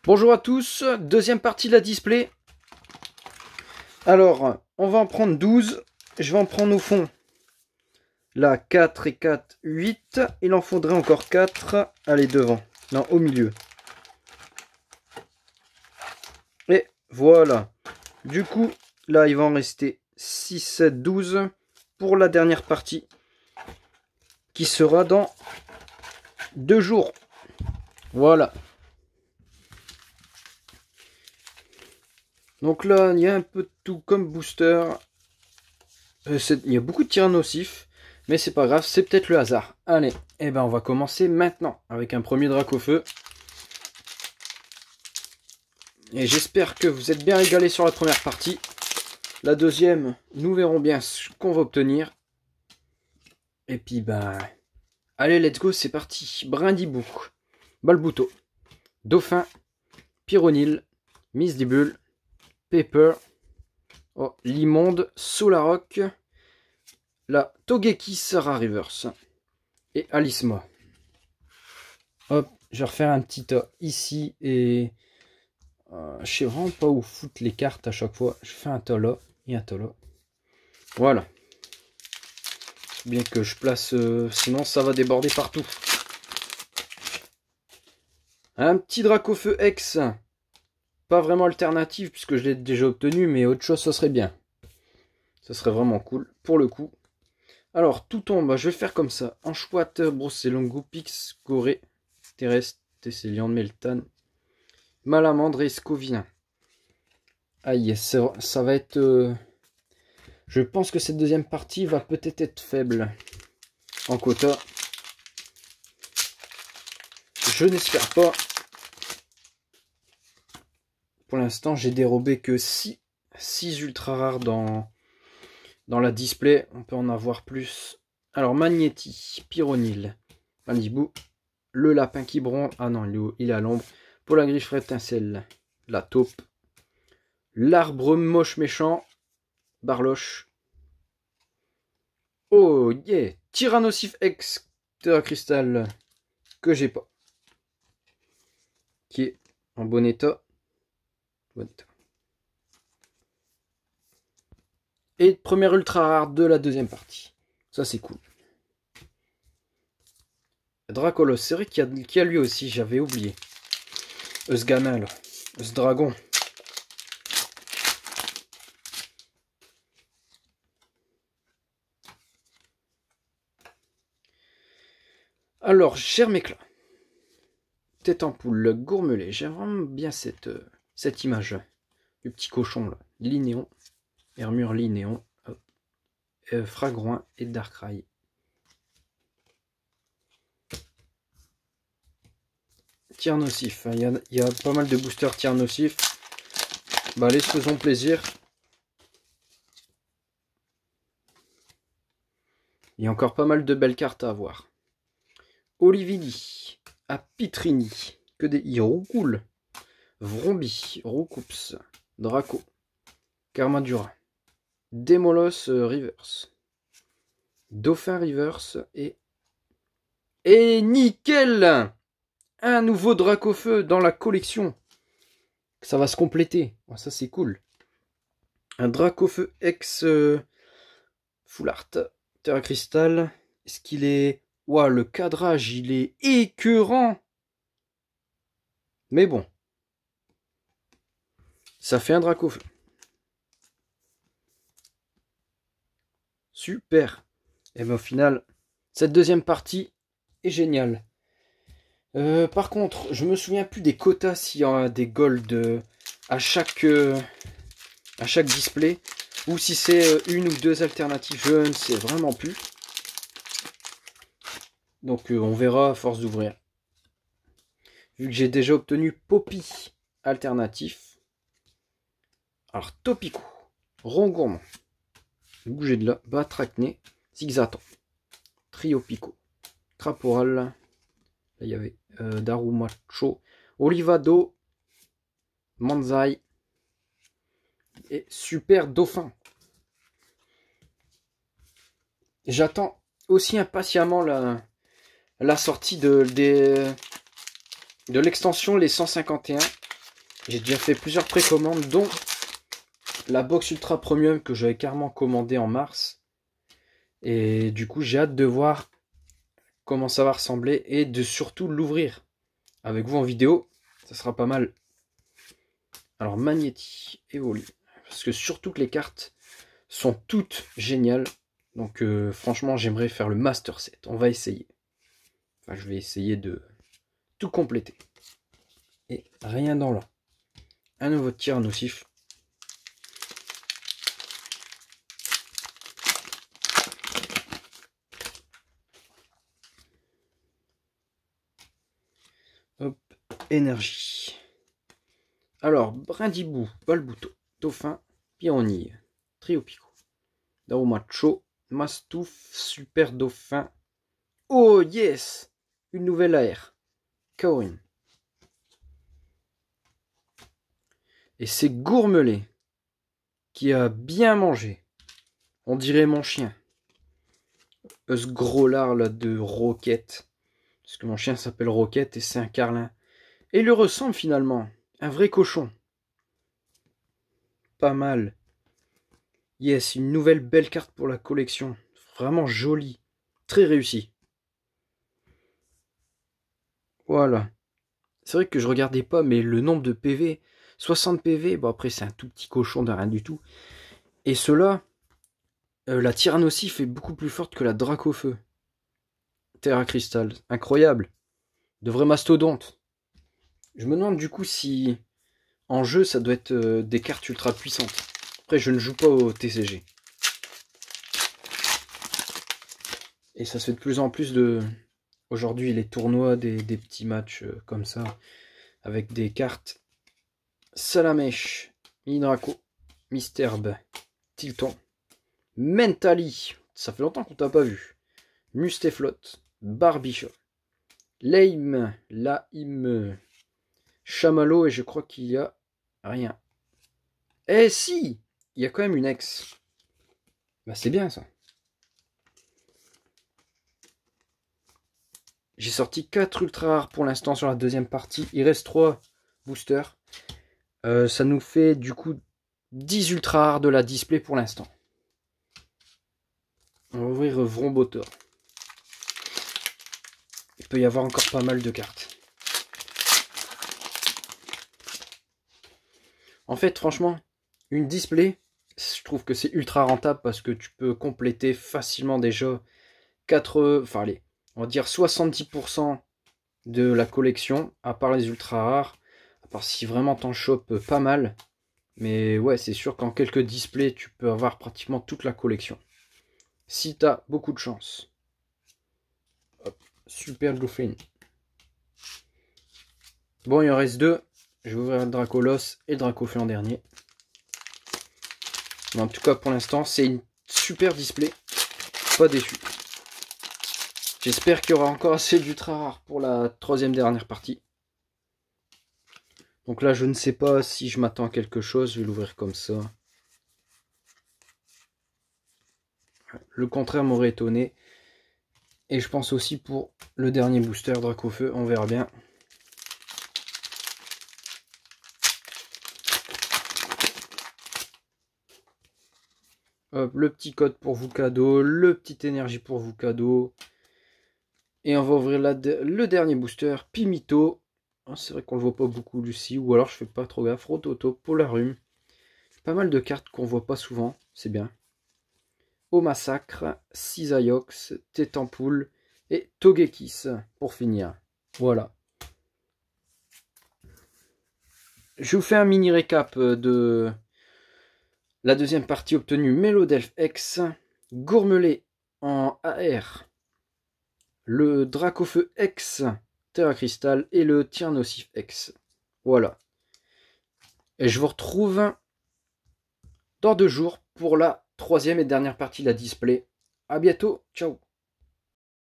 Bonjour à tous, deuxième partie de la display. Alors, on va en prendre 12. Je vais en prendre au fond. Là, 4 et 4, 8. Il en faudrait encore 4. Allez, devant. Non, au milieu. Et voilà. Du coup, là, il va en rester 6, 7, 12 pour la dernière partie. Qui sera dans 2 jours. Voilà. Donc là, il y a un peu de tout comme booster. Il y a beaucoup de tirs nocifs, mais c'est pas grave, c'est peut-être le hasard. Allez, et ben on va commencer maintenant avec un premier Dracofeu. Et j'espère que vous êtes bien régalés sur la première partie. La deuxième, nous verrons bien ce qu'on va obtenir. Et puis ben, allez, let's go, c'est parti. Brindibou, Balbuto, Dauphin, Pyronil, Misdibule, Pepper, oh, l'immonde, Solaroc, la Togekiss Sara Reverse et Alisma. Hop, je vais refaire un petit tas ici et je sais vraiment pas où foutre les cartes à chaque fois. Je fais un tas là et un tas là. Voilà. Bien que je place, sinon ça va déborder partout. Un petit Dracofeu X. Pas vraiment alternative puisque je l'ai déjà obtenu, mais autre chose, ça serait bien. Ça serait vraiment cool pour le coup. Alors, tout tombe, je vais faire comme ça. Anchouette, Brosselongo, Pix, Goré, Terrestre, Tesselian, Meltan, Malamandre et Scovien. Aïe, ça va être... Je pense que cette deuxième partie va peut-être être faible. En quota. Je n'espère pas. Pour l'instant, j'ai dérobé que 6 ultra rares dans la display. On peut en avoir plus. Alors, Magnéti, Pyronil, Bandibou, le lapin qui bronze. Ah non, il est à l'ombre. Pour la griffe étincelle, la taupe, l'arbre moche méchant, Barloche. Oh yeah, Tyrannosif X Cristal que j'ai pas. Qui est en bon état. Et première ultra rare de la deuxième partie. Ça c'est cool. Dracolos, c'est vrai qu'il y a lui aussi, j'avais oublié. Ce gamin là, ce dragon. Alors, Germécla. Tête en poule, Gourmelet. J'aime vraiment bien cette image du petit cochon là. Linéon, Hermure Linéon, Fragouin et Darkrai. Tir nocif, il y a pas mal de boosters tir nocif. Bah allez, faisons plaisir. Il y a encore pas mal de belles cartes à avoir. Olivini, Apitrini, que des héros cool. Vrombi, Roucoups, Draco, Carmadura, Démolos Reverse, Dauphin Reverse et nickel! Un nouveau Dracofeu dans la collection. Ça va se compléter. Oh, ça c'est cool. Un Dracofeu ex Full Art. Terra Cristal. Est-ce qu'il est... Ouah, le cadrage, il est écœurant. Mais bon. Ça fait un Dracofeu. Super. Et bien au final, cette deuxième partie est géniale. Par contre, je me souviens plus des quotas s'il y a des gold à chaque display. Ou si c'est une ou deux alternatives, je ne sais vraiment plus. Donc on verra à force d'ouvrir. Vu que j'ai déjà obtenu Poppy alternatif. Alors Topico, Rongourmand, Bouger de là, Batracné, Zigzaton, Triopico, Craporal, là il y avait Darumacho, Olivado, Manzai et Super Dauphin. J'attends aussi impatiemment la sortie de l'extension les 151. J'ai déjà fait plusieurs précommandes, dont la box Ultra Premium que j'avais carrément commandée en mars. Et du coup, j'ai hâte de voir comment ça va ressembler et de surtout l'ouvrir avec vous en vidéo. Ça sera pas mal. Alors, Magnéti, Evoli. Parce que surtout que les cartes sont toutes géniales. Donc, franchement, j'aimerais faire le Master Set. On va essayer. Enfin, je vais essayer de tout compléter. Et rien dans l'an. Un nouveau tir nocif. Hop, énergie. Alors, Brindibou, Balbuto, Dauphin, Pionnier, Trio Pico, Darumacho, Mastouf, Super Dauphin. Oh yes! Une nouvelle AR. Kaorin. Et c'est Gourmelet qui a bien mangé. On dirait mon chien. Ce gros lard là de Roquette. Parce que mon chien s'appelle Roquette et c'est un carlin. Et il lui ressemble finalement. Un vrai cochon. Pas mal. Yes, une nouvelle belle carte pour la collection. Vraiment jolie. Très réussie. Voilà. C'est vrai que je regardais pas, mais le nombre de PV, 60 PV, bon après c'est un tout petit cochon de rien du tout. Et cela, la Tyrannosif est beaucoup plus forte que la Dracofeu. Terra Crystal, incroyable. De vrais mastodontes. Je me demande du coup si en jeu ça doit être des cartes ultra puissantes. Après je ne joue pas au TCG. Et ça se fait de plus en plus de... Aujourd'hui les tournois, des petits matchs comme ça. Avec des cartes Salamèche, Midraco, Misterbe, Tilton, Mentali, ça fait longtemps qu'on t'a pas vu, Mustéflotte, Barbichon, Leim, Laim, Chamallow et je crois qu'il y a rien. Eh si, il y a quand même une ex. Bah c'est bien ça. J'ai sorti 4 ultra rares pour l'instant sur la deuxième partie. Il reste 3 boosters. Ça nous fait du coup 10 ultra rares de la display pour l'instant. On va ouvrir Vrombotor. Il peut y avoir encore pas mal de cartes. En fait, franchement, une display, je trouve que c'est ultra rentable parce que tu peux compléter facilement déjà 4, enfin allez, on va dire 70% de la collection, à part les ultra rares, à part si vraiment t'en chopes pas mal. Mais ouais, c'est sûr qu'en quelques displays, tu peux avoir pratiquement toute la collection. Si t'as beaucoup de chance. Hop, super Bluefin. Bon, il en reste 2. Je vais ouvrir le Dracolos et le Dracofeu en dernier. Mais en tout cas, pour l'instant, c'est une super display. Pas déçu. J'espère qu'il y aura encore assez d'ultra rare pour la troisième dernière partie. Donc là, je ne sais pas si je m'attends à quelque chose. Je vais l'ouvrir comme ça. Le contraire m'aurait étonné. Et je pense aussi pour le dernier booster Dracofeu. On verra bien. Hop, le petit code pour vous cadeau. Le petit énergie pour vous cadeau. Et on va ouvrir le dernier booster, Pimito. Oh, c'est vrai qu'on le voit pas beaucoup, Lucie. Ou alors je fais pas trop gaffe. Rototo, Polarum. Pas mal de cartes qu'on voit pas souvent. C'est bien. Au Massacre, Cisaiox, Tétampoule et Togekiss pour finir. Voilà. Je vous fais un mini récap de la deuxième partie obtenue. Mélodelph X, Gourmelet en AR. Le Dracofeu X, Terra Crystal et le Tyrannosif X. Voilà. Et je vous retrouve dans 2 jours pour la troisième et dernière partie de la display. A bientôt, ciao.